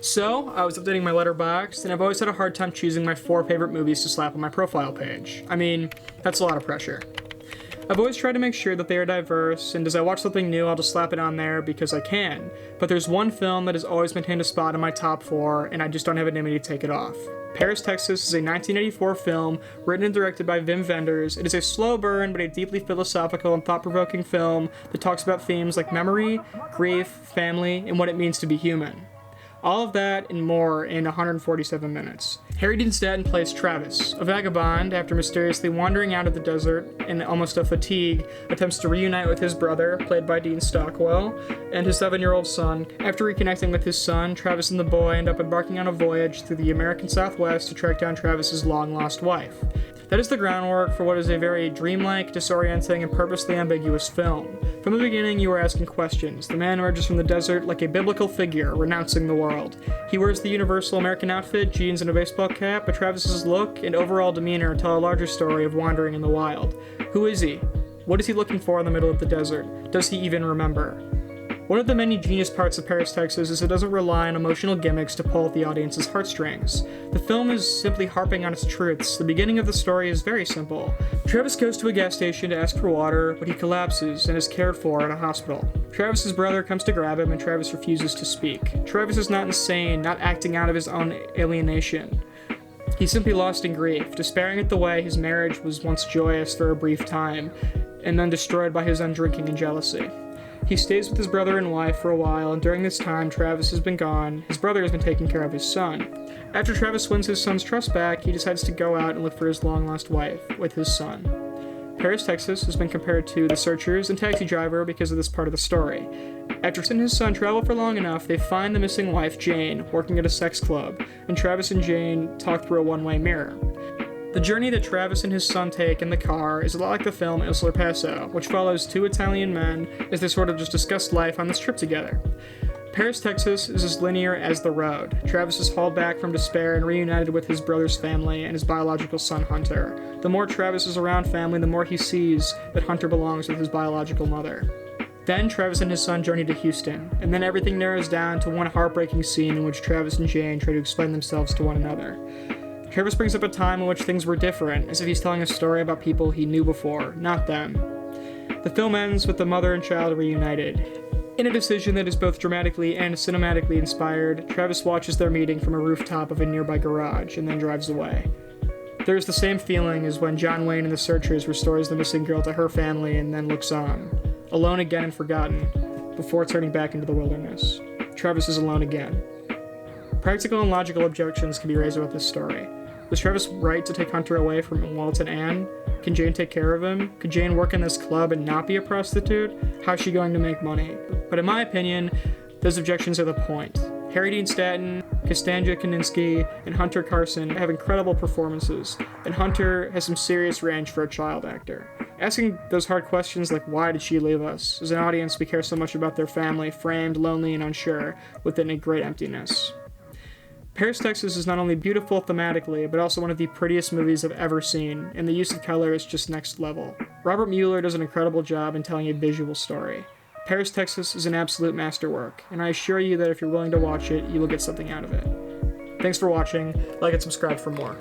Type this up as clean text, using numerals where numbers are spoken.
So, I was updating my letterbox, and I've always had a hard time choosing my 4 favorite movies to slap on my profile page. I mean, that's a lot of pressure. I've always tried to make sure that they are diverse, and as I watch something new, I'll just slap it on there because I can. But there's one film that has always maintained a spot in my top 4, and I just don't have it in me to take it off. Paris, Texas is a 1984 film written and directed by Wim Wenders. It is a slow burn, but a deeply philosophical and thought-provoking film that talks about themes like memory, grief, family, and what it means to be human. All of that and more in 147 minutes. Harry Dean Stanton plays Travis, a vagabond after mysteriously wandering out of the desert in almost a fatigue, attempts to reunite with his brother, played by Dean Stockwell, and his 7-year-old son. After reconnecting with his son, Travis and the boy end up embarking on a voyage through the American Southwest to track down Travis's long-lost wife. That is the groundwork for what is a very dreamlike, disorienting, and purposely ambiguous film. From the beginning, you are asking questions. The man emerges from the desert like a biblical figure, renouncing the world. He wears the universal American outfit, jeans, and a baseball cap, but Travis's look and overall demeanor tell a larger story of wandering in the wild. Who is he? What is he looking for in the middle of the desert? Does he even remember? One of the many genius parts of Paris, Texas is it doesn't rely on emotional gimmicks to pull at the audience's heartstrings. The film is simply harping on its truths. The beginning of the story is very simple. Travis goes to a gas station to ask for water, but he collapses and is cared for at a hospital. Travis's brother comes to grab him and Travis refuses to speak. Travis is not insane, not acting out of his own alienation. He's simply lost in grief, despairing at the way his marriage was once joyous for a brief time, and then destroyed by his undrinking and jealousy. He stays with his brother and wife for a while, and during this time, Travis has been gone. His brother has been taking care of his son. After Travis wins his son's trust back, he decides to go out and look for his long-lost wife with his son. Paris, Texas has been compared to The Searchers and Taxi Driver because of this part of the story. After Travis and his son travel for long enough, they find the missing wife, Jane, working at a sex club, and Travis and Jane talk through a one-way mirror. The journey that Travis and his son take in the car is a lot like the film Il Sorpasso, which follows 2 Italian men as they sort of just discuss life on this trip together. Paris, Texas is as linear as the road. Travis is hauled back from despair and reunited with his brother's family and his biological son, Hunter. The more Travis is around family, the more he sees that Hunter belongs with his biological mother. Then Travis and his son journey to Houston, and then everything narrows down to one heartbreaking scene in which Travis and Jane try to explain themselves to one another. Travis brings up a time in which things were different, as if he's telling a story about people he knew before, not them. The film ends with the mother and child reunited. In a decision that is both dramatically and cinematically inspired, Travis watches their meeting from a rooftop of a nearby garage and then drives away. There is the same feeling as when John Wayne in The Searchers restores the missing girl to her family and then looks on, alone again and forgotten, before turning back into the wilderness. Travis is alone again. Practical and logical objections can be raised about this story. Was Travis right to take Hunter away from Walt and Anne? Can Jane take care of him? Could Jane work in this club and not be a prostitute? How's she going to make money? But in my opinion, those objections are the point. Harry Dean Stanton, Costanza Kaninski, and Hunter Carson have incredible performances, and Hunter has some serious range for a child actor. Asking those hard questions like why did she leave us? As an audience, we care so much about their family, framed, lonely, and unsure, within a great emptiness. Paris, Texas is not only beautiful thematically, but also one of the prettiest movies I've ever seen, and the use of color is just next level. Robert Mueller does an incredible job in telling a visual story. Paris, Texas is an absolute masterwork, and I assure you that if you're willing to watch it, you will get something out of it. Thanks for watching, like and subscribe for more.